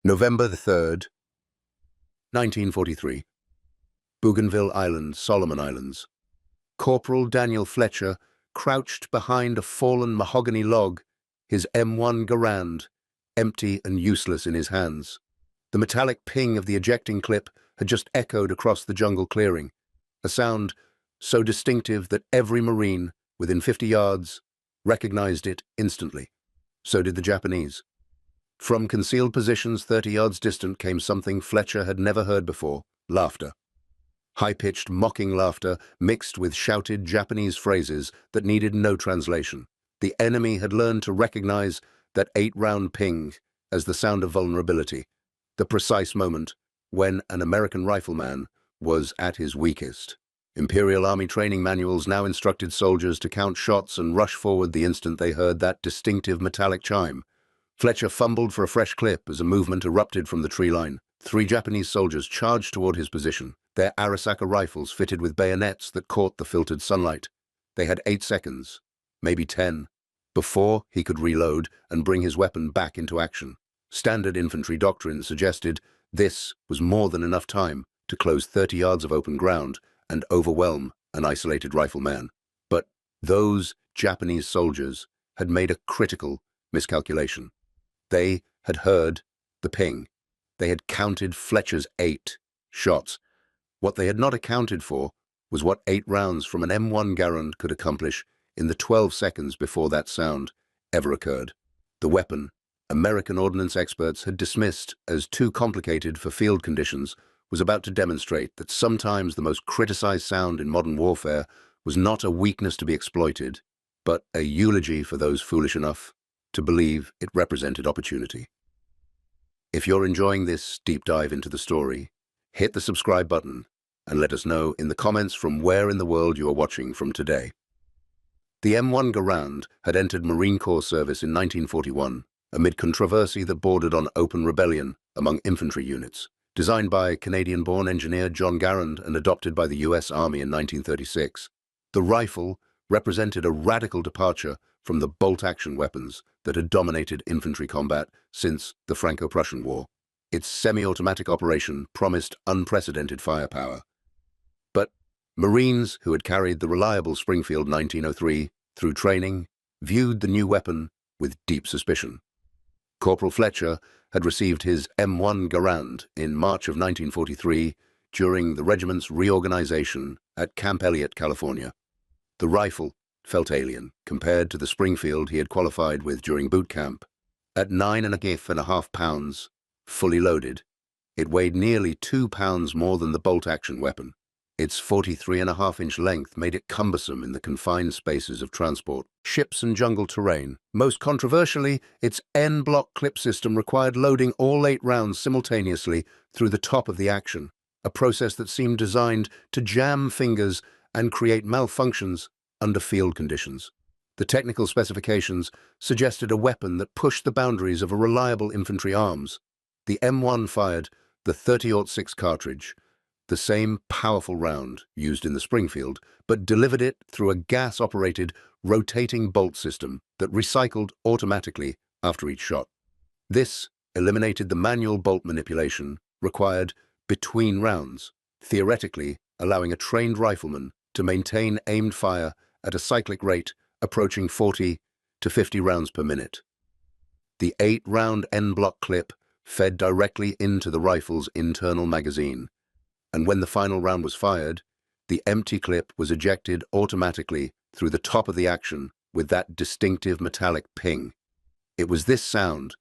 November the 3rd, 1943. Bougainville Island, Solomon Islands. Corporal Daniel Fletcher crouched behind a fallen mahogany log, his M1 Garand, empty and useless in his hands. The metallic ping of the ejecting clip had just echoed across the jungle clearing, a sound so distinctive that every Marine within 50 yards recognized it instantly. So did the Japanese. From concealed positions 30 yards distant came something Fletcher had never heard before: laughter. High-pitched, mocking laughter mixed with shouted Japanese phrases that needed no translation. The enemy had learned to recognize that 8-round ping as the sound of vulnerability, the precise moment when an American rifleman was at his weakest. Imperial Army training manuals now instructed soldiers to count shots and rush forward the instant they heard that distinctive metallic chime. Fletcher fumbled for a fresh clip as a movement erupted from the tree line. 3 Japanese soldiers charged toward his position, their Arisaka rifles fitted with bayonets that caught the filtered sunlight. They had 8 seconds, maybe 10, before he could reload and bring his weapon back into action. Standard infantry doctrine suggested this was more than enough time to close 30 yards of open ground and overwhelm an isolated rifleman. But those Japanese soldiers had made a critical miscalculation. They had heard the ping. They had counted Fletcher's 8 shots. What they had not accounted for was what 8 rounds from an M1 Garand could accomplish in the 12 seconds before that sound ever occurred. The weapon, American ordnance experts had dismissed as too complicated for field conditions, was about to demonstrate that sometimes the most criticized sound in modern warfare was not a weakness to be exploited, but a eulogy for those foolish enough to believe it represented opportunity. If you're enjoying this deep dive into the story, hit the subscribe button and let us know in the comments from where in the world you are watching from today. The M1 Garand had entered Marine Corps service in 1941 amid controversy that bordered on open rebellion among infantry units. Designed by Canadian-born engineer John Garand and adopted by the US Army in 1936, the rifle represented a radical departure from the bolt-action weapons that had dominated infantry combat since the Franco-Prussian War. Its semi-automatic operation promised unprecedented firepower. But Marines who had carried the reliable Springfield 1903 through training viewed the new weapon with deep suspicion. Corporal Fletcher had received his M1 Garand in March of 1943 during the regiment's reorganization at Camp Elliott, California. The rifle felt alien compared to the Springfield he had qualified with during boot camp. At 9.5 pounds, fully loaded, it weighed nearly 2 pounds more than the bolt-action weapon. Its 43.5-inch length made it cumbersome in the confined spaces of transport, ships and jungle terrain. Most controversially, its N-block clip system required loading all 8 rounds simultaneously through the top of the action, a process that seemed designed to jam fingers and create malfunctions under field conditions. The technical specifications suggested a weapon that pushed the boundaries of a reliable infantry arms. The M1 fired the .30-06 cartridge, the same powerful round used in the Springfield, but delivered it through a gas-operated, rotating bolt system that recycled automatically after each shot. This eliminated the manual bolt manipulation required between rounds, theoretically allowing a trained rifleman to maintain aimed fire at a cyclic rate approaching 40 to 50 rounds per minute. The 8-round N-block clip fed directly into the rifle's internal magazine, and when the final round was fired, the empty clip was ejected automatically through the top of the action with that distinctive metallic ping. It was this sound,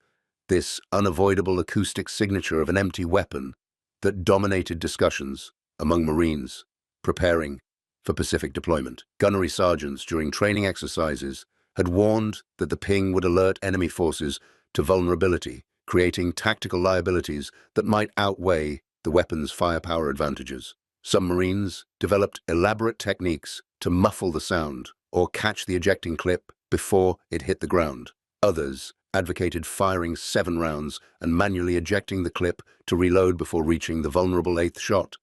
this unavoidable acoustic signature of an empty weapon, that dominated discussions among Marines preparing for Pacific deployment. Gunnery sergeants during training exercises had warned that the ping would alert enemy forces to vulnerability, creating tactical liabilities that might outweigh the weapon's firepower advantages. Some Marines developed elaborate techniques to muffle the sound or catch the ejecting clip before it hit the ground. Others advocated firing 7 rounds and manually ejecting the clip to reload before reaching the vulnerable 8th shot.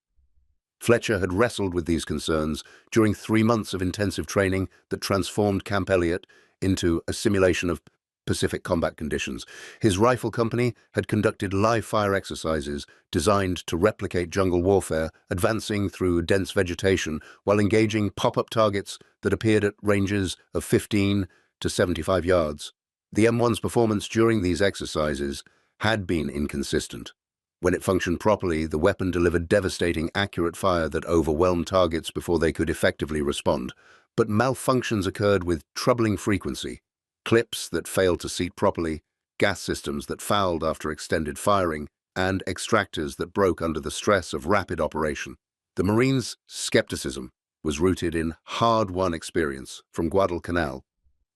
Fletcher had wrestled with these concerns during 3 months of intensive training that transformed Camp Elliott into a simulation of Pacific combat conditions. His rifle company had conducted live-fire exercises designed to replicate jungle warfare, advancing through dense vegetation while engaging pop-up targets that appeared at ranges of 15 to 75 yards. The M1's performance during these exercises had been inconsistent. When it functioned properly, the weapon delivered devastating, accurate fire that overwhelmed targets before they could effectively respond. But malfunctions occurred with troubling frequency. Clips that failed to seat properly, gas systems that fouled after extended firing, and extractors that broke under the stress of rapid operation. The Marines' skepticism was rooted in hard-won experience from Guadalcanal,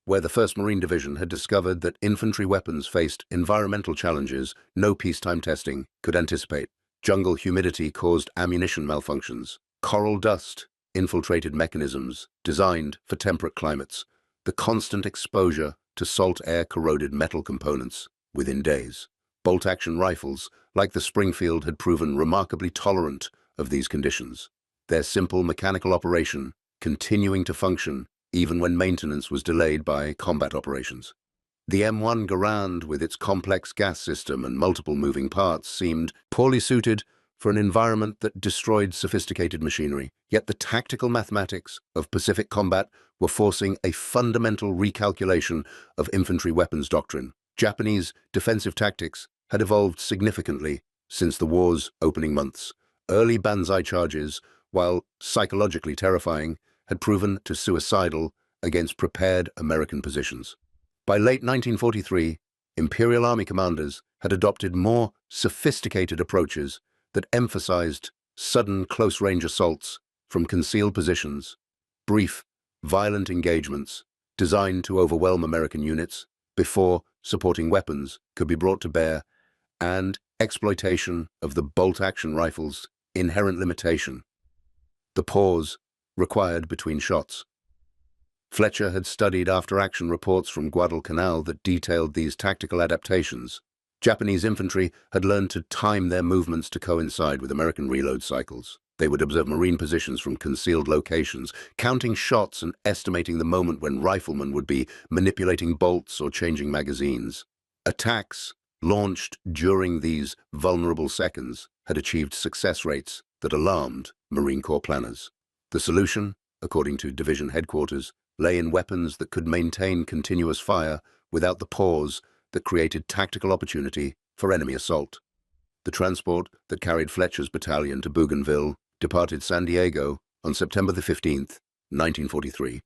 where the 1st Marine Division had discovered that infantry weapons faced environmental challenges no peacetime testing could anticipate. Jungle humidity caused ammunition malfunctions. Coral dust infiltrated mechanisms designed for temperate climates. The constant exposure to salt air corroded metal components within days. Bolt-action rifles, like the Springfield, had proven remarkably tolerant of these conditions, their simple mechanical operation continuing to function even when maintenance was delayed by combat operations. The M1 Garand, with its complex gas system and multiple moving parts, seemed poorly suited for an environment that destroyed sophisticated machinery. Yet the tactical mathematics of Pacific combat were forcing a fundamental recalculation of infantry weapons doctrine. Japanese defensive tactics had evolved significantly since the war's opening months. Early banzai charges, while psychologically terrifying, had proven too suicidal against prepared American positions. By late 1943, Imperial Army commanders had adopted more sophisticated approaches that emphasized sudden close-range assaults from concealed positions, brief, violent engagements designed to overwhelm American units before supporting weapons could be brought to bear, and exploitation of the bolt-action rifle's inherent limitation, the pause required between shots. Fletcher had studied after-action reports from Guadalcanal that detailed these tactical adaptations. Japanese infantry had learned to time their movements to coincide with American reload cycles. They would observe Marine positions from concealed locations, counting shots and estimating the moment when riflemen would be manipulating bolts or changing magazines. Attacks launched during these vulnerable seconds had achieved success rates that alarmed Marine Corps planners. The solution, according to division headquarters, lay in weapons that could maintain continuous fire without the pause that created tactical opportunity for enemy assault. The transport that carried Fletcher's battalion to Bougainville departed San Diego on September 15, 1943.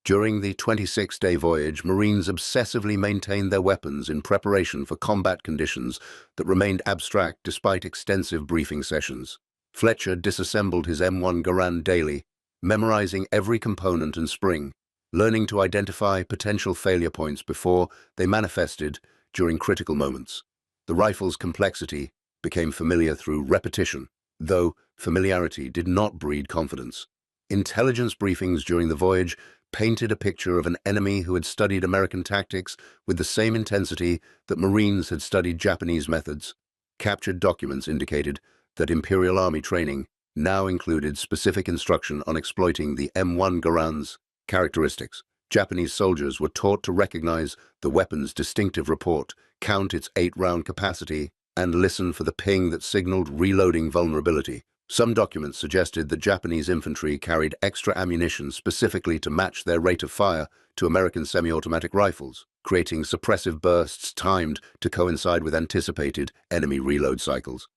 During the 26-day voyage, Marines obsessively maintained their weapons in preparation for combat conditions that remained abstract despite extensive briefing sessions. Fletcher disassembled his M1 Garand daily, memorizing every component and spring, learning to identify potential failure points before they manifested during critical moments. The rifle's complexity became familiar through repetition, though familiarity did not breed confidence. Intelligence briefings during the voyage painted a picture of an enemy who had studied American tactics with the same intensity that Marines had studied Japanese methods. Captured documents indicated that Imperial Army training now included specific instruction on exploiting the M1 Garand's characteristics. Japanese soldiers were taught to recognize the weapon's distinctive report, count its 8-round capacity, and listen for the ping that signaled reloading vulnerability. Some documents suggested that Japanese infantry carried extra ammunition specifically to match their rate of fire to American semi-automatic rifles, creating suppressive bursts timed to coincide with anticipated enemy reload cycles.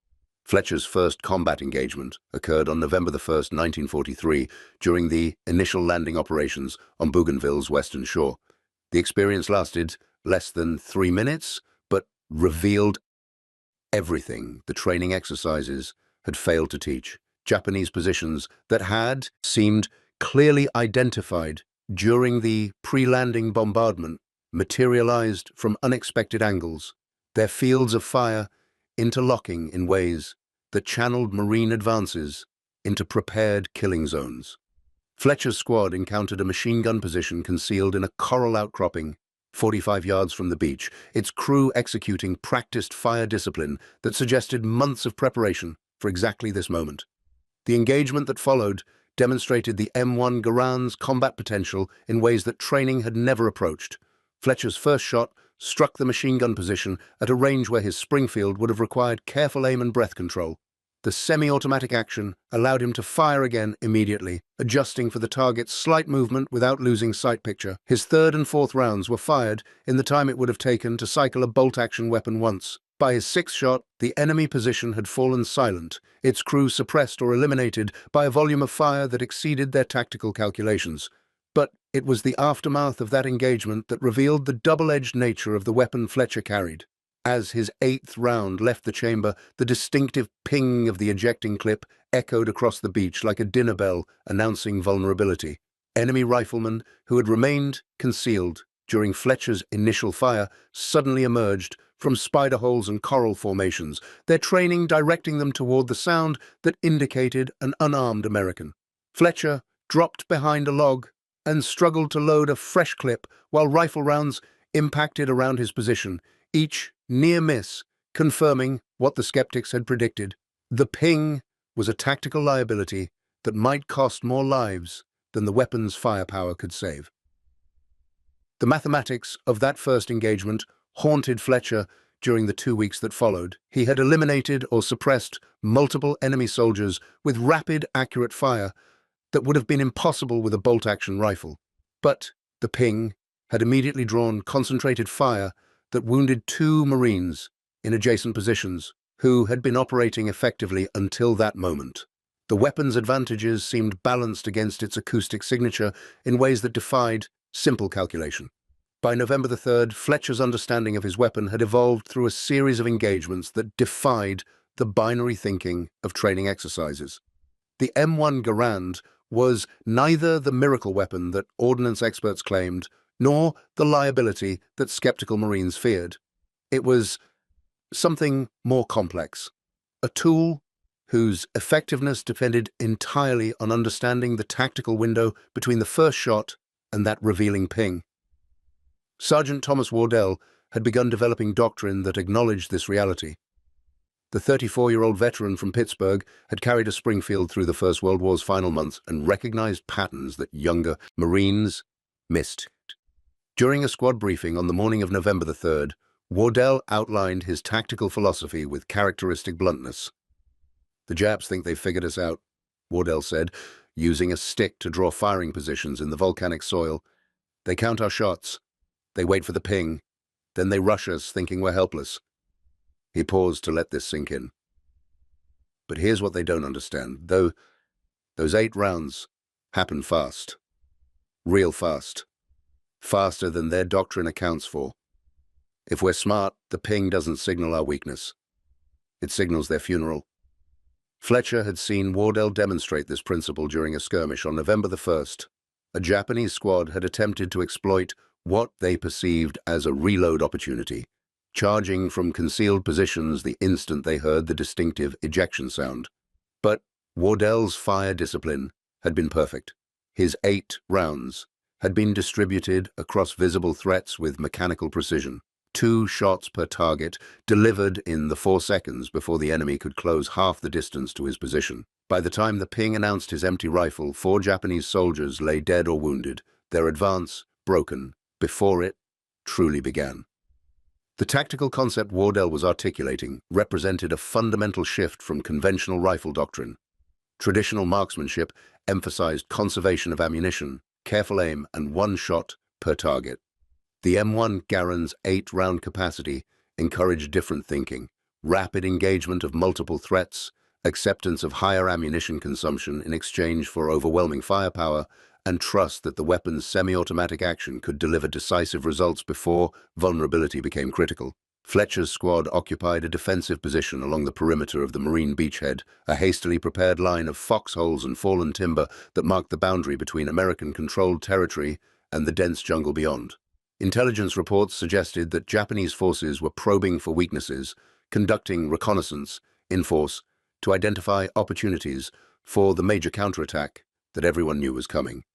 Fletcher's first combat engagement occurred on November 1, 1943, during the initial landing operations on Bougainville's western shore. The experience lasted less than 3 minutes, but revealed everything the training exercises had failed to teach. Japanese positions that had seemed clearly identified during the pre-landing bombardment materialized from unexpected angles, their fields of fire interlocking in ways that channeled Marine advances into prepared killing zones. Fletcher's squad encountered a machine gun position concealed in a coral outcropping 45 yards from the beach, its crew executing practiced fire discipline that suggested months of preparation for exactly this moment. The engagement that followed demonstrated the M1 Garand's combat potential in ways that training had never approached. Fletcher's first shot struck the machine gun position at a range where his Springfield would have required careful aim and breath control. The semi-automatic action allowed him to fire again immediately, adjusting for the target's slight movement without losing sight picture. His third and fourth rounds were fired in the time it would have taken to cycle a bolt-action weapon once. By his sixth shot, the enemy position had fallen silent, its crew suppressed or eliminated by a volume of fire that exceeded their tactical calculations. But it was the aftermath of that engagement that revealed the double-edged nature of the weapon Fletcher carried. As his eighth round left the chamber, the distinctive ping of the ejecting clip echoed across the beach like a dinner bell announcing vulnerability. Enemy riflemen, who had remained concealed during Fletcher's initial fire, suddenly emerged from spider holes and coral formations, their training directing them toward the sound that indicated an unarmed American. Fletcher dropped behind a log and struggled to load a fresh clip while rifle rounds impacted around his position, each near miss, confirming what the skeptics had predicted. The ping was a tactical liability that might cost more lives than the weapon's firepower could save. The mathematics of that first engagement haunted Fletcher during the 2 weeks that followed. He had eliminated or suppressed multiple enemy soldiers with rapid, accurate fire that would have been impossible with a bolt-action rifle. But the ping had immediately drawn concentrated fire that wounded 2 Marines in adjacent positions, who had been operating effectively until that moment. The weapon's advantages seemed balanced against its acoustic signature in ways that defied simple calculation. By November the 3rd, Fletcher's understanding of his weapon had evolved through a series of engagements that defied the binary thinking of training exercises. The M1 Garand was neither the miracle weapon that ordnance experts claimed, nor the liability that skeptical Marines feared. It was something more complex, a tool whose effectiveness depended entirely on understanding the tactical window between the first shot and that revealing ping. Sergeant Thomas Wardell had begun developing doctrine that acknowledged this reality. The 34-year-old veteran from Pittsburgh had carried a Springfield through the First World War's final months and recognized patterns that younger Marines missed. During a squad briefing on the morning of November the 3rd, Wardell outlined his tactical philosophy with characteristic bluntness. "The Japs think they've figured us out," Wardell said, using a stick to draw firing positions in the volcanic soil. "They count our shots. They wait for the ping. Then they rush us, thinking we're helpless." He paused to let this sink in. But here's what they don't understand. Though those 8 rounds happened fast. Real fast. Faster than their doctrine accounts for. If we're smart, the ping doesn't signal our weakness. It signals their funeral. Fletcher had seen Wardell demonstrate this principle during a skirmish on November the 1st. A Japanese squad had attempted to exploit what they perceived as a reload opportunity, charging from concealed positions the instant they heard the distinctive ejection sound. But Wardell's fire discipline had been perfect. His 8 rounds had been distributed across visible threats with mechanical precision. 2 shots per target, delivered in the 4 seconds before the enemy could close half the distance to his position. By the time the ping announced his empty rifle, 4 Japanese soldiers lay dead or wounded, their advance broken before it truly began. The tactical concept Wardell was articulating represented a fundamental shift from conventional rifle doctrine. Traditional marksmanship emphasized conservation of ammunition, careful aim, and 1 shot per target. The M1 Garand's 8-round capacity encouraged different thinking, rapid engagement of multiple threats, acceptance of higher ammunition consumption in exchange for overwhelming firepower, and trust that the weapon's semi-automatic action could deliver decisive results before vulnerability became critical. Fletcher's squad occupied a defensive position along the perimeter of the Marine beachhead, a hastily prepared line of foxholes and fallen timber that marked the boundary between American-controlled territory and the dense jungle beyond. Intelligence reports suggested that Japanese forces were probing for weaknesses, conducting reconnaissance in force to identify opportunities for the major counterattack that everyone knew was coming.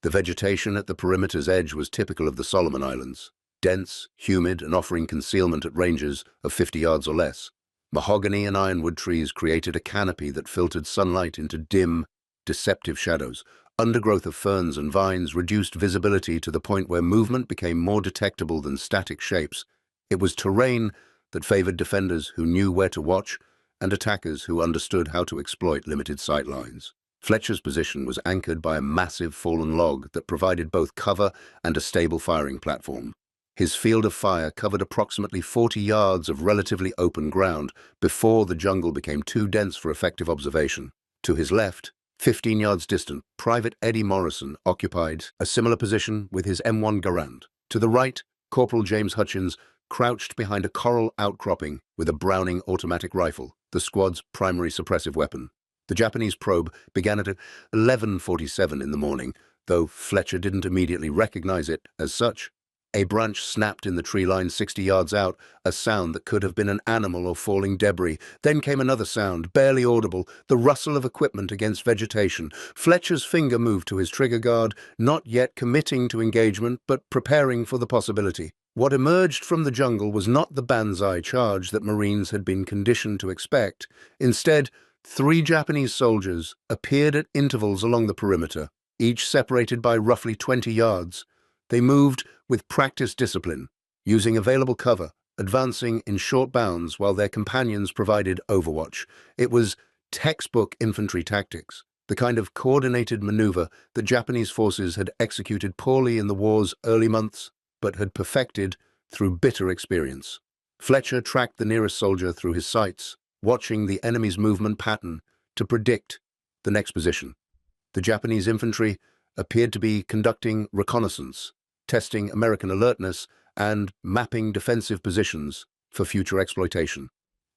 The vegetation at the perimeter's edge was typical of the Solomon Islands, dense, humid, and offering concealment at ranges of 50 yards or less. Mahogany and ironwood trees created a canopy that filtered sunlight into dim, deceptive shadows. Undergrowth of ferns and vines reduced visibility to the point where movement became more detectable than static shapes. It was terrain that favored defenders who knew where to watch and attackers who understood how to exploit limited sight lines. Fletcher's position was anchored by a massive fallen log that provided both cover and a stable firing platform. His field of fire covered approximately 40 yards of relatively open ground before the jungle became too dense for effective observation. To his left, 15 yards distant, Private Eddie Morrison occupied a similar position with his M1 Garand. To the right, Corporal James Hutchins crouched behind a coral outcropping with a Browning automatic rifle, the squad's primary suppressive weapon. The Japanese probe began at 11:47 in the morning, though Fletcher didn't immediately recognize it as such. A branch snapped in the tree line 60 yards out, a sound that could have been an animal or falling debris. Then came another sound, barely audible, the rustle of equipment against vegetation. Fletcher's finger moved to his trigger guard, not yet committing to engagement, but preparing for the possibility. What emerged from the jungle was not the banzai charge that Marines had been conditioned to expect. Instead, 3 Japanese soldiers appeared at intervals along the perimeter, each separated by roughly 20 yards. They moved with practiced discipline, using available cover, advancing in short bounds while their companions provided overwatch. It was textbook infantry tactics, the kind of coordinated maneuver that Japanese forces had executed poorly in the war's early months, but had perfected through bitter experience. Fletcher tracked the nearest soldier through his sights, watching the enemy's movement pattern to predict the next position. The Japanese infantry appeared to be conducting reconnaissance, testing American alertness, and mapping defensive positions for future exploitation.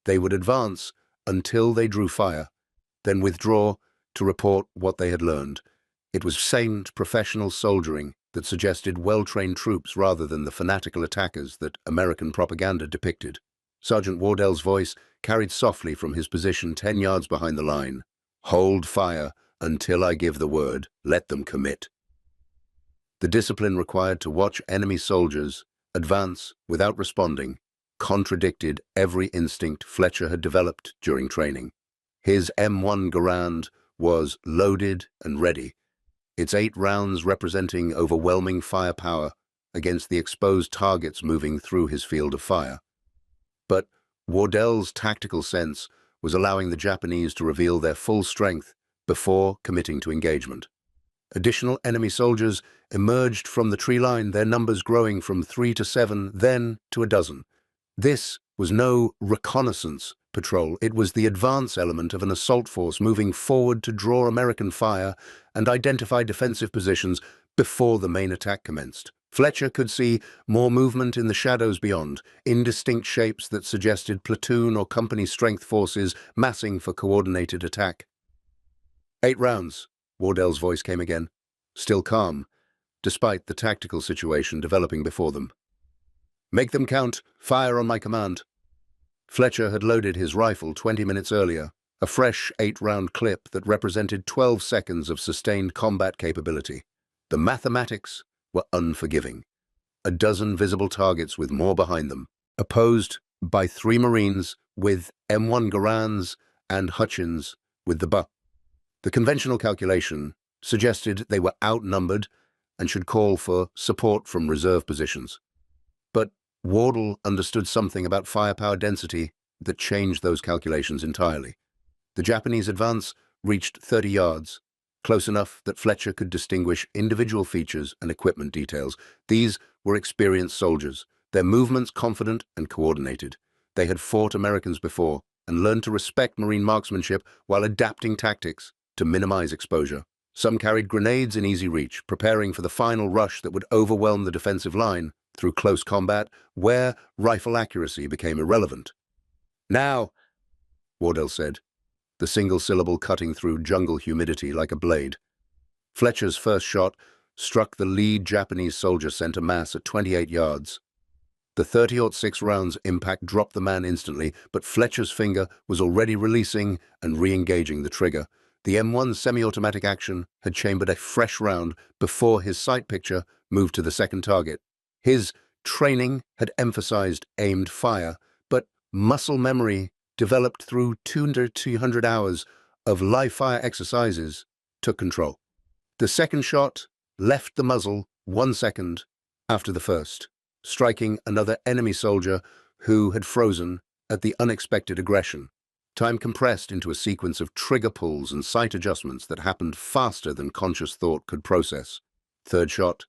They would advance until they drew fire, then withdraw to report what they had learned. It was sane, professional soldiering that suggested well-trained troops rather than the fanatical attackers that American propaganda depicted. Sergeant Wardell's voice carried softly from his position 10 yards behind the line. "Hold fire until I give the word. Let them commit." The discipline required to watch enemy soldiers advance without responding contradicted every instinct Fletcher had developed during training. His M1 Garand was loaded and ready, its 8 rounds representing overwhelming firepower against the exposed targets moving through his field of fire. But Wardell's tactical sense was allowing the Japanese to reveal their full strength before committing to engagement. Additional enemy soldiers emerged from the tree line, their numbers growing from 3 to 7, then to a dozen. This was no reconnaissance patrol. It was the advance element of an assault force moving forward to draw American fire and identify defensive positions before the main attack commenced. Fletcher could see more movement in the shadows beyond, indistinct shapes that suggested platoon or company strength forces massing for coordinated attack. 8 rounds. Wardell's voice came again, still calm, despite the tactical situation developing before them. "Make them count. Fire on my command." Fletcher had loaded his rifle 20 minutes earlier, a fresh 8-round clip that represented 12 seconds of sustained combat capability. The mathematics were unforgiving. A dozen visible targets with more behind them, opposed by 3 Marines with M1 Garands and Hutchins with the buck. The conventional calculation suggested they were outnumbered and should call for support from reserve positions. But Wardell understood something about firepower density that changed those calculations entirely. The Japanese advance reached 30 yards, close enough that Fletcher could distinguish individual features and equipment details. These were experienced soldiers, their movements confident and coordinated. They had fought Americans before and learned to respect Marine marksmanship while adapting tactics to minimize exposure. Some carried grenades in easy reach, preparing for the final rush that would overwhelm the defensive line through close combat, where rifle accuracy became irrelevant. "Now," Wardell said, the single syllable cutting through jungle humidity like a blade. Fletcher's first shot struck the lead Japanese soldier center mass at 28 yards. The 30-06 round's impact dropped the man instantly, but Fletcher's finger was already releasing and re-engaging the trigger. The M1's semi-automatic action had chambered a fresh round before his sight picture moved to the second target. His training had emphasized aimed fire, but muscle memory developed through 200 hours of live fire exercises took control. The second shot left the muzzle 1 second after the first. striking another enemy soldier who had frozen at the unexpected aggression. Time compressed into a sequence of trigger pulls and sight adjustments that happened faster than conscious thought could process. Third shot.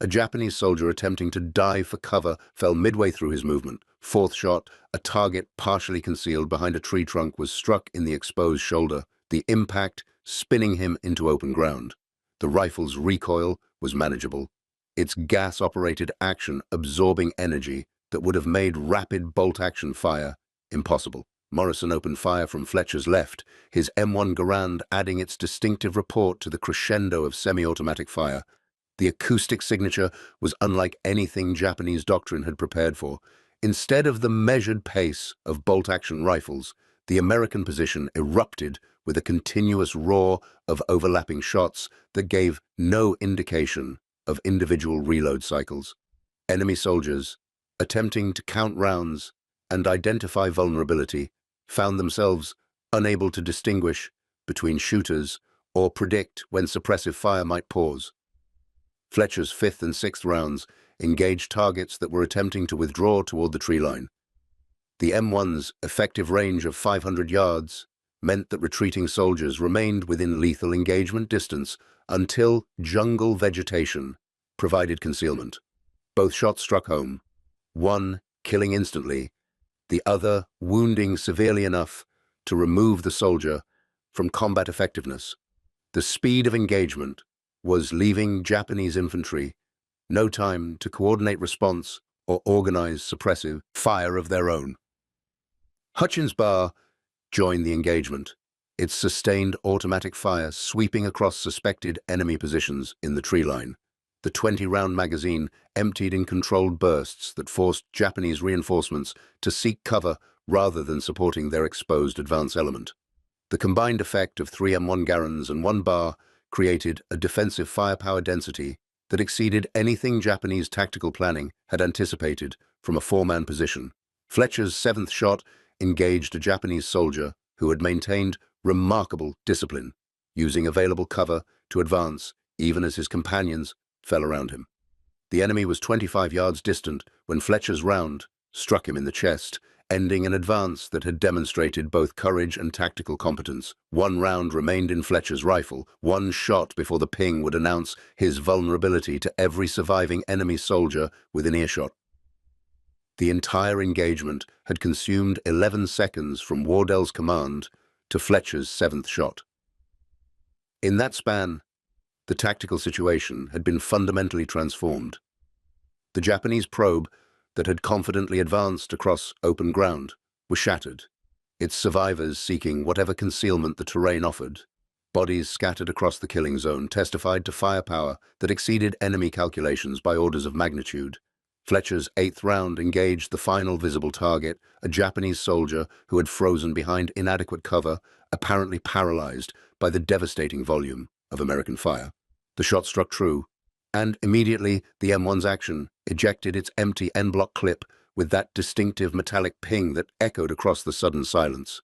A Japanese soldier attempting to dive for cover fell midway through his movement. Fourth shot. A target partially concealed behind a tree trunk was struck in the exposed shoulder, the impact spinning him into open ground. The rifle's recoil was manageable, its gas-operated action absorbing energy that would have made rapid bolt-action fire impossible. Morrison opened fire from Fletcher's left, his M1 Garand adding its distinctive report to the crescendo of semi-automatic fire. The acoustic signature was unlike anything Japanese doctrine had prepared for. Instead of the measured pace of bolt-action rifles, the American position erupted with a continuous roar of overlapping shots that gave no indication of individual reload cycles. Enemy soldiers, attempting to count rounds and identify vulnerability, found themselves unable to distinguish between shooters or predict when suppressive fire might pause. Fletcher's fifth and sixth rounds engaged targets that were attempting to withdraw toward the tree line. The M1's effective range of 500 yards meant that retreating soldiers remained within lethal engagement distance until jungle vegetation provided concealment. Both shots struck home, one killing instantly, the other wounding severely enough to remove the soldier from combat effectiveness. The speed of engagement was leaving Japanese infantry no time to coordinate response or organize suppressive fire of their own. Hutchins Bar joined the engagement, its sustained automatic fire sweeping across suspected enemy positions in the tree line. The 20-round magazine emptied in controlled bursts that forced Japanese reinforcements to seek cover rather than supporting their exposed advance element. The combined effect of 3 M1 Garands and 1 bar created a defensive firepower density that exceeded anything Japanese tactical planning had anticipated from a four-man position. Fletcher's seventh shot engaged a Japanese soldier who had maintained remarkable discipline, using available cover to advance even as his companions fell around him. The enemy was 25 yards distant when Fletcher's round struck him in the chest, ending an advance that had demonstrated both courage and tactical competence. One round remained in Fletcher's rifle, one shot before the ping would announce his vulnerability to every surviving enemy soldier within earshot. The entire engagement had consumed 11 seconds from Wardell's command to Fletcher's seventh shot. In that span, the tactical situation had been fundamentally transformed. The Japanese probe that had confidently advanced across open ground was shattered, its survivors seeking whatever concealment the terrain offered. Bodies scattered across the killing zone testified to firepower that exceeded enemy calculations by orders of magnitude. Fletcher's eighth round engaged the final visible target, a Japanese soldier who had frozen behind inadequate cover, apparently paralyzed by the devastating volume of American fire. The shot struck true, and immediately the M1's action ejected its empty en-bloc clip with that distinctive metallic ping that echoed across the sudden silence.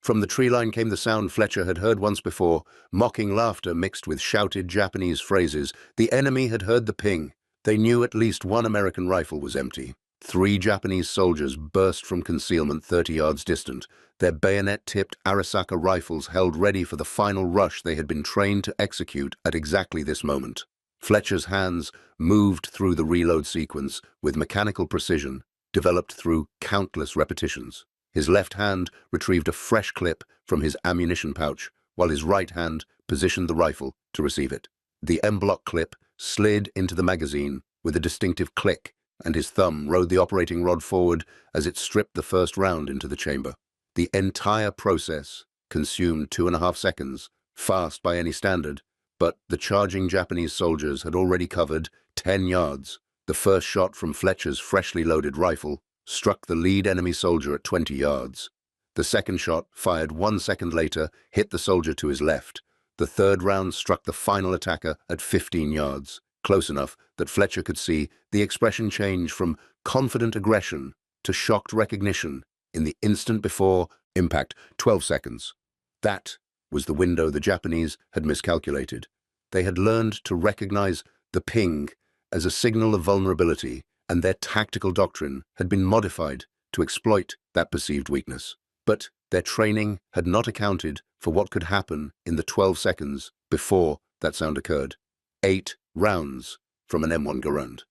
From the tree line came the sound Fletcher had heard once before, mocking laughter mixed with shouted Japanese phrases. The enemy had heard the ping. They knew at least one American rifle was empty. 3 Japanese soldiers burst from concealment 30 yards distant, their bayonet-tipped Arisaka rifles held ready for the final rush they had been trained to execute at exactly this moment. Fletcher's hands moved through the reload sequence with mechanical precision, developed through countless repetitions. His left hand retrieved a fresh clip from his ammunition pouch, while his right hand positioned the rifle to receive it. The en-bloc clip slid into the magazine with a distinctive click, and his thumb rode the operating rod forward as it stripped the first round into the chamber. The entire process consumed 2.5 seconds, fast by any standard, but the charging Japanese soldiers had already covered 10 yards. The first shot from Fletcher's freshly loaded rifle struck the lead enemy soldier at 20 yards. The second shot, fired 1 second later, hit the soldier to his left. The third round struck the final attacker at 15 yards, close enough that Fletcher could see the expression change from confident aggression to shocked recognition in the instant before impact. 12 seconds. That was the window the Japanese had miscalculated. They had learned to recognize the ping as a signal of vulnerability and their tactical doctrine had been modified to exploit that perceived weakness. But their training had not accounted for what could happen in the 12 seconds before that sound occurred. 8 rounds from an M1 Garand,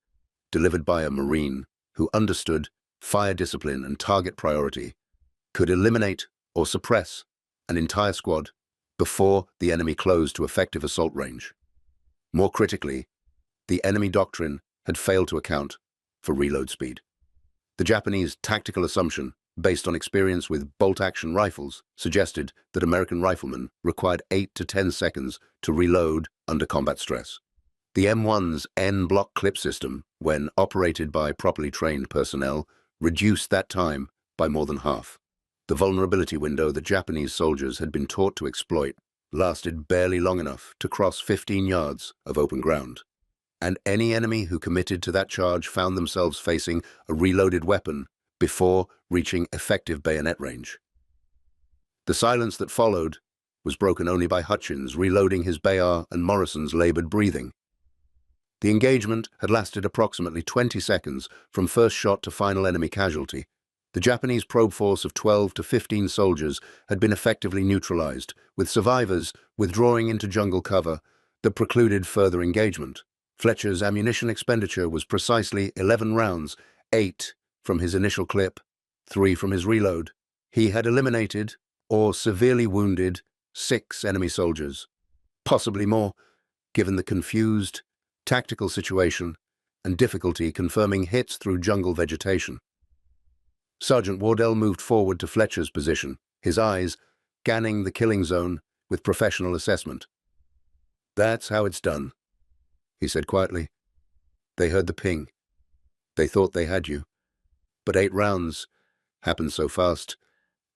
delivered by a Marine who understood fire discipline and target priority, could eliminate or suppress an entire squad before the enemy closed to effective assault range. More critically, the enemy doctrine had failed to account for reload speed. The Japanese tactical assumption, based on experience with bolt-action rifles, suggested that American riflemen required 8 to 10 seconds to reload under combat stress. The M1's N-block clip system, when operated by properly trained personnel, reduced that time by more than half. The vulnerability window that Japanese soldiers had been taught to exploit lasted barely long enough to cross 15 yards of open ground, and any enemy who committed to that charge found themselves facing a reloaded weapon before reaching effective bayonet range. The silence that followed was broken only by Hutchins reloading his Bayard and Morrison's labored breathing. The engagement had lasted approximately 20 seconds from first shot to final enemy casualty. The Japanese probe force of 12 to 15 soldiers had been effectively neutralized, with survivors withdrawing into jungle cover that precluded further engagement. Fletcher's ammunition expenditure was precisely 11 rounds, 8 from his initial clip, 3 from his reload. He had eliminated or severely wounded 6 enemy soldiers, possibly more, given the confused tactical situation and difficulty confirming hits through jungle vegetation. Sergeant Wardell moved forward to Fletcher's position, his eyes scanning the killing zone with professional assessment. "That's how it's done," he said quietly. "They heard the ping. They thought they had you. But 8 rounds happened so fast,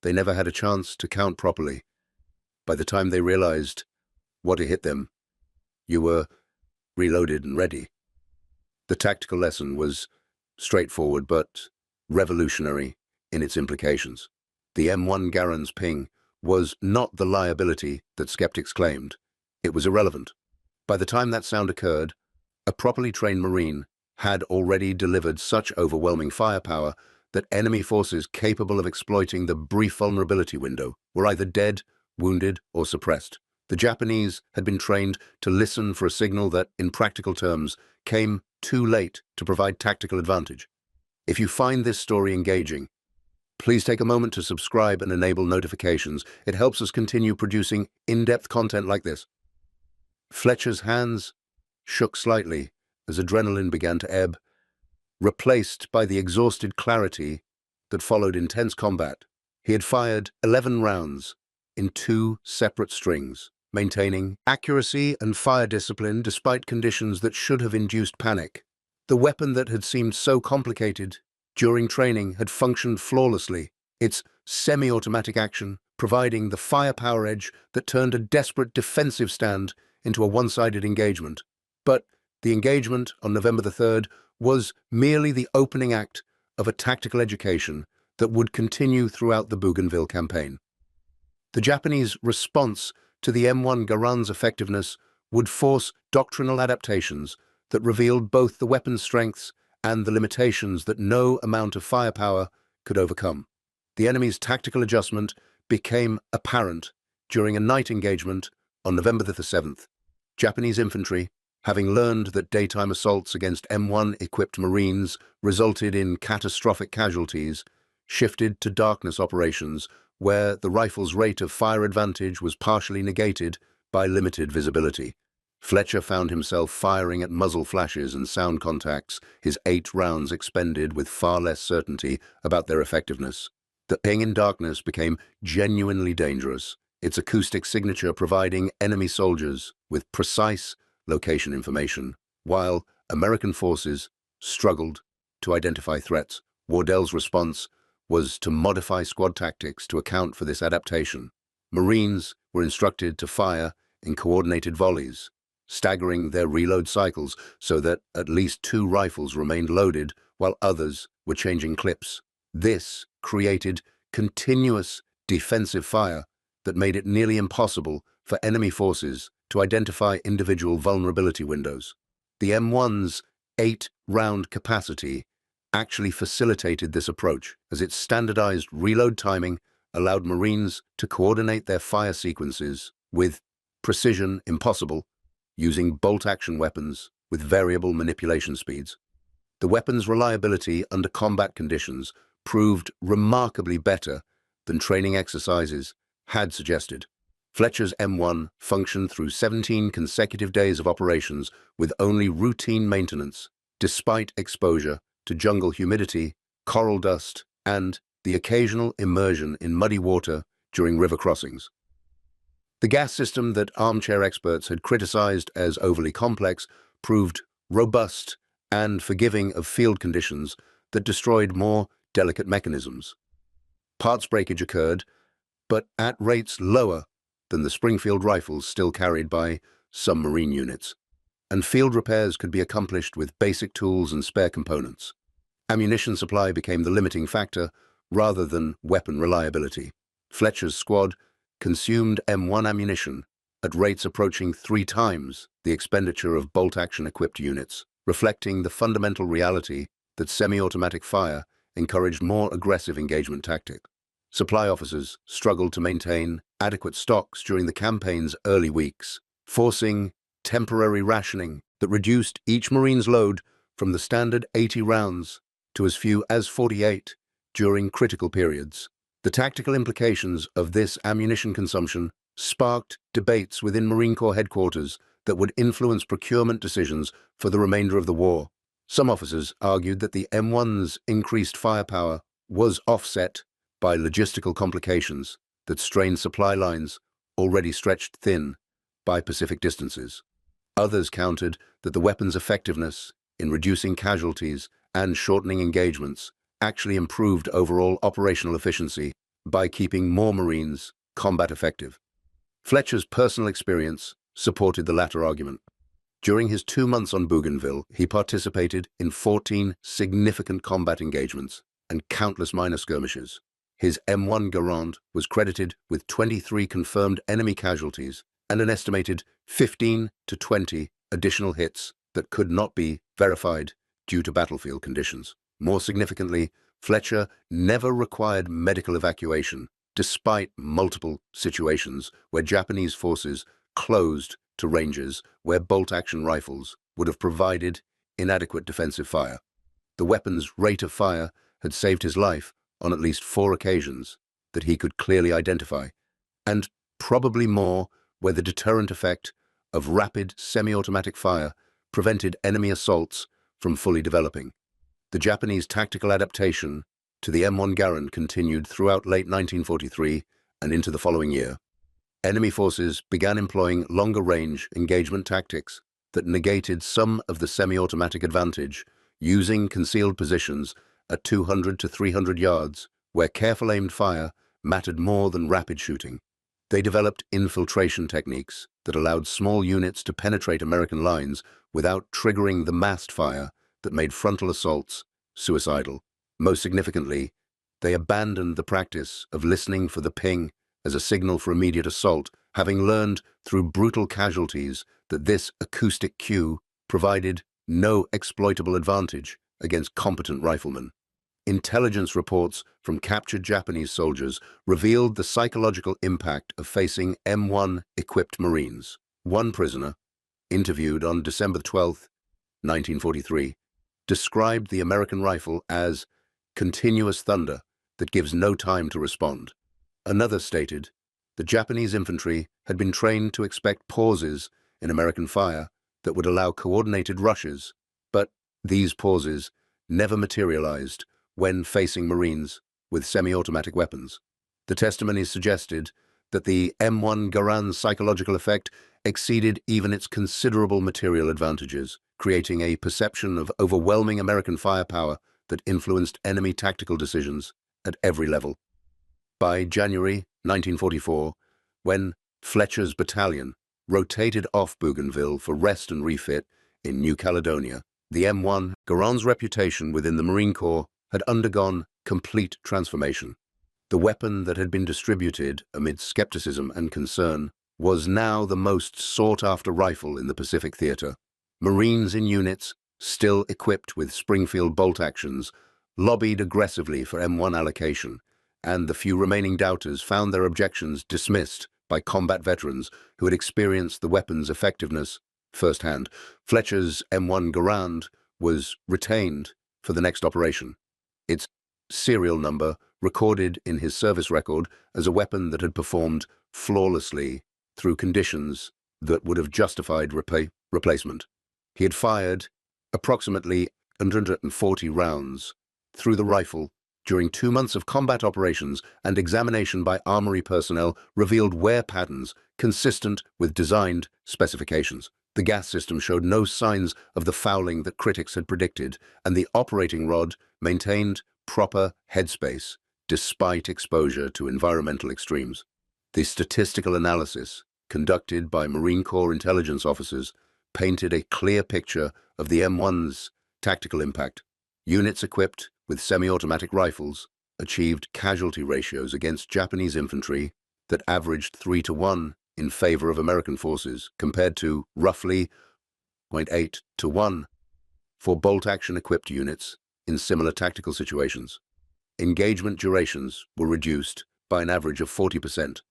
they never had a chance to count properly. By the time they realized what had hit them, you were reloaded and ready." The tactical lesson was straightforward but revolutionary in its implications. The M1 Garand's ping was not the liability that skeptics claimed. It was irrelevant. By the time that sound occurred, a properly trained Marine had already delivered such overwhelming firepower that enemy forces capable of exploiting the brief vulnerability window were either dead, wounded, or suppressed. The Japanese had been trained to listen for a signal that, in practical terms, came too late to provide tactical advantage. If you find this story engaging, please take a moment to subscribe and enable notifications. It helps us continue producing in-depth content like this. Fletcher's hands shook slightly as adrenaline began to ebb, replaced by the exhausted clarity that followed intense combat. He had fired 11 rounds in 2 separate strings, maintaining accuracy and fire discipline despite conditions that should have induced panic. The weapon that had seemed so complicated during training had functioned flawlessly, its semi-automatic action providing the firepower edge that turned a desperate defensive stand into a one-sided engagement. But the engagement on November the 3rd was merely the opening act of a tactical education that would continue throughout the Bougainville campaign. The Japanese response to the M1 Garand's effectiveness would force doctrinal adaptations that revealed both the weapon's strengths and the limitations that no amount of firepower could overcome. The enemy's tactical adjustment became apparent during a night engagement on November the 7th. Japanese infantry, having learned that daytime assaults against M1-equipped Marines resulted in catastrophic casualties, shifted to darkness operations where the rifle's rate of fire advantage was partially negated by limited visibility. Fletcher found himself firing at muzzle flashes and sound contacts, his 8 rounds expended with far less certainty about their effectiveness. The ping in darkness became genuinely dangerous, its acoustic signature providing enemy soldiers with precise location information, while American forces struggled to identify threats. Wardell's response was to modify squad tactics to account for this adaptation. Marines were instructed to fire in coordinated volleys, staggering their reload cycles so that at least 2 rifles remained loaded while others were changing clips. This created continuous defensive fire that made it nearly impossible for enemy forces to identify individual vulnerability windows. The M1's 8-round capacity actually facilitated this approach, as its standardized reload timing allowed Marines to coordinate their fire sequences with precision impossible, using bolt-action weapons with variable manipulation speeds. The weapon's reliability under combat conditions proved remarkably better than training exercises had suggested. Fletcher's M1 functioned through 17 consecutive days of operations with only routine maintenance, despite exposure to jungle humidity, coral dust, and the occasional immersion in muddy water during river crossings. The gas system that armchair experts had criticized as overly complex proved robust and forgiving of field conditions that destroyed more delicate mechanisms. Parts breakage occurred, but at rates lower than the Springfield rifles still carried by some Marine units, and field repairs could be accomplished with basic tools and spare components. Ammunition supply became the limiting factor rather than weapon reliability. Fletcher's squad consumed M1 ammunition at rates approaching 3 times the expenditure of bolt-action-equipped units, reflecting the fundamental reality that semi-automatic fire encouraged more aggressive engagement tactics. Supply officers struggled to maintain adequate stocks during the campaign's early weeks, forcing temporary rationing that reduced each Marine's load from the standard 80 rounds to as few as 48 during critical periods. The tactical implications of this ammunition consumption sparked debates within Marine Corps headquarters that would influence procurement decisions for the remainder of the war. Some officers argued that the M1's increased firepower was offset by logistical complications that strained supply lines already stretched thin by Pacific distances. Others countered that the weapon's effectiveness in reducing casualties and shortening engagements actually improved overall operational efficiency by keeping more Marines combat effective. Fletcher's personal experience supported the latter argument. During his 2 months on Bougainville, he participated in 14 significant combat engagements and countless minor skirmishes. His M1 Garand was credited with 23 confirmed enemy casualties and an estimated 15 to 20 additional hits that could not be verified due to battlefield conditions. More significantly, Fletcher never required medical evacuation, despite multiple situations where Japanese forces closed to ranges where bolt-action rifles would have provided inadequate defensive fire. The weapon's rate of fire had saved his life on at least 4 occasions that he could clearly identify, and probably more where the deterrent effect of rapid semi-automatic fire prevented enemy assaults from fully developing. The Japanese tactical adaptation to the M1 Garand continued throughout late 1943 and into the following year. Enemy forces began employing longer-range engagement tactics that negated some of the semi-automatic advantage, using concealed positions at 200 to 300 yards, where careful aimed fire mattered more than rapid shooting. They developed infiltration techniques that allowed small units to penetrate American lines without triggering the massed fire that made frontal assaults suicidal. Most significantly, they abandoned the practice of listening for the ping as a signal for immediate assault, having learned through brutal casualties that this acoustic cue provided no exploitable advantage against competent riflemen. Intelligence reports from captured Japanese soldiers revealed the psychological impact of facing M1-equipped Marines. One prisoner, interviewed on December 12, 1943, described the American rifle as continuous thunder that gives no time to respond. Another stated, the Japanese infantry had been trained to expect pauses in American fire that would allow coordinated rushes, but these pauses never materialized when facing Marines with semi-automatic weapons. The testimonies suggested that the M1 Garand's psychological effect exceeded even its considerable material advantages, creating a perception of overwhelming American firepower that influenced enemy tactical decisions at every level. By January 1944, when Fletcher's battalion rotated off Bougainville for rest and refit in New Caledonia, the M1 Garand's reputation within the Marine Corps had undergone complete transformation. The weapon that had been distributed amid skepticism and concern was now the most sought-after rifle in the Pacific theater. Marines in units, still equipped with Springfield bolt actions, lobbied aggressively for M1 allocation, and the few remaining doubters found their objections dismissed by combat veterans who had experienced the weapon's effectiveness firsthand. Fletcher's M1 Garand was retained for the next operation, its serial number recorded in his service record as a weapon that had performed flawlessly through conditions that would have justified replacement. He had fired approximately 140 rounds through the rifle during 2 months of combat operations, and examination by armory personnel revealed wear patterns consistent with designed specifications. The gas system showed no signs of the fouling that critics had predicted, and the operating rod maintained proper headspace despite exposure to environmental extremes. The statistical analysis conducted by Marine Corps intelligence officers painted a clear picture of the M1's tactical impact. Units equipped with semi-automatic rifles achieved casualty ratios against Japanese infantry that averaged 3-to-1 in favor of American forces, compared to roughly 0.8-to-1 for bolt-action equipped units in similar tactical situations. Engagement durations were reduced by an average of 40%,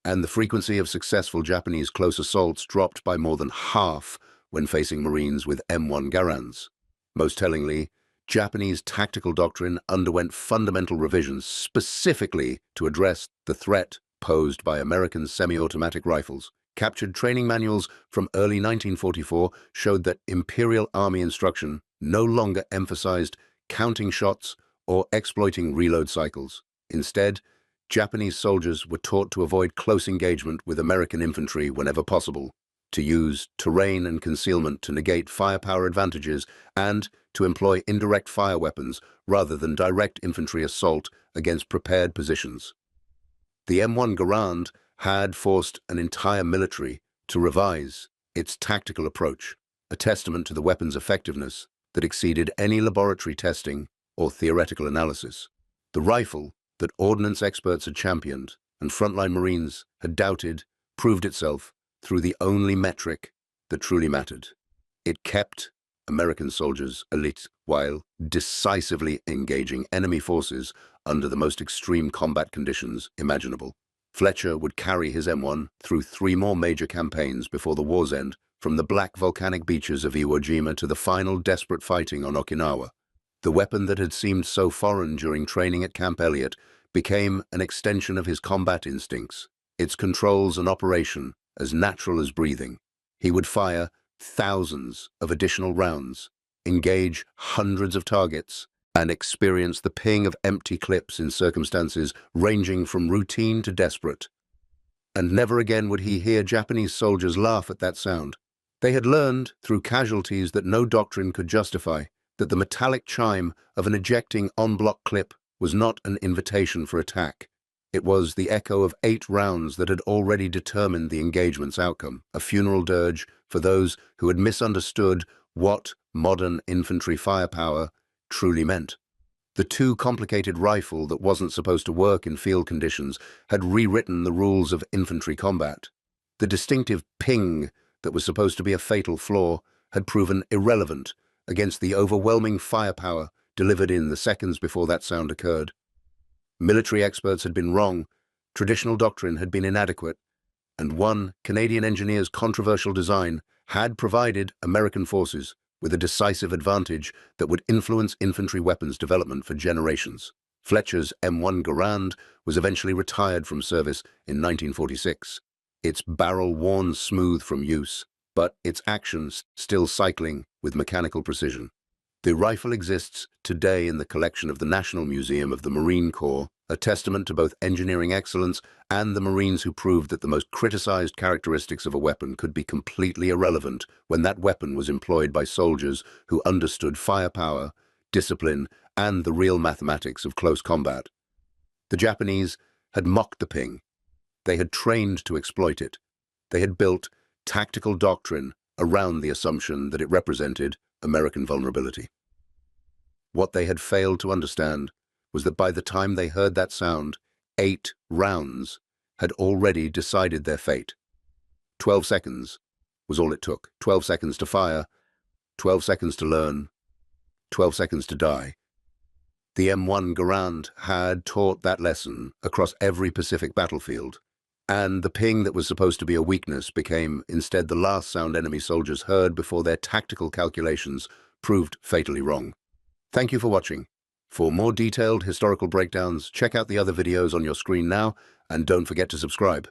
and the frequency of successful Japanese close assaults dropped by more than half when facing Marines with M1 Garands. Most tellingly, Japanese tactical doctrine underwent fundamental revisions specifically to address the threat posed by American semi-automatic rifles. Captured training manuals from early 1944 showed that Imperial Army instruction no longer emphasized counting shots or exploiting reload cycles. Instead, Japanese soldiers were taught to avoid close engagement with American infantry whenever possible, to use terrain and concealment to negate firepower advantages, and to employ indirect fire weapons rather than direct infantry assault against prepared positions. The M1 Garand had forced an entire military to revise its tactical approach, a testament to the weapon's effectiveness that exceeded any laboratory testing or theoretical analysis. The rifle that ordnance experts had championed and frontline Marines had doubted proved itself through the only metric that truly mattered. It kept American soldiers elite while decisively engaging enemy forces under the most extreme combat conditions imaginable. Fletcher would carry his M1 through 3 more major campaigns before the war's end, from the black volcanic beaches of Iwo Jima to the final desperate fighting on Okinawa. The weapon that had seemed so foreign during training at Camp Elliott became an extension of his combat instincts, its controls and operation as natural as breathing. He would fire thousands of additional rounds, engage hundreds of targets, and experience the ping of empty clips in circumstances ranging from routine to desperate. And never again would he hear Japanese soldiers laugh at that sound. They had learned through casualties that no doctrine could justify, that the metallic chime of an ejecting en-bloc clip was not an invitation for attack. It was the echo of 8 rounds that had already determined the engagement's outcome, a funeral dirge for those who had misunderstood what modern infantry firepower truly meant. The too complicated rifle that wasn't supposed to work in field conditions had rewritten the rules of infantry combat. The distinctive ping that was supposed to be a fatal flaw had proven irrelevant against the overwhelming firepower delivered in the seconds before that sound occurred. Military experts had been wrong, traditional doctrine had been inadequate, and one Canadian engineer's controversial design had provided American forces with a decisive advantage that would influence infantry weapons development for generations. Fletcher's M1 Garand was eventually retired from service in 1946, its barrel worn smooth from use, but its actions still cycling with mechanical precision. The rifle exists today in the collection of the National Museum of the Marine Corps, a testament to both engineering excellence and the Marines who proved that the most criticized characteristics of a weapon could be completely irrelevant when that weapon was employed by soldiers who understood firepower, discipline, and the real mathematics of close combat. The Japanese had mocked the ping. They had trained to exploit it. They had built tactical doctrine around the assumption that it represented American vulnerability. What they had failed to understand was that by the time they heard that sound, 8 rounds had already decided their fate. 12 seconds was all it took. 12 seconds to fire, 12 seconds to learn, 12 seconds to die. The M1 Garand had taught that lesson across every Pacific battlefield, and the ping that was supposed to be a weakness became instead the last sound enemy soldiers heard before their tactical calculations proved fatally wrong. Thank you for watching. For more detailed historical breakdowns, check out the other videos on your screen now, and don't forget to subscribe.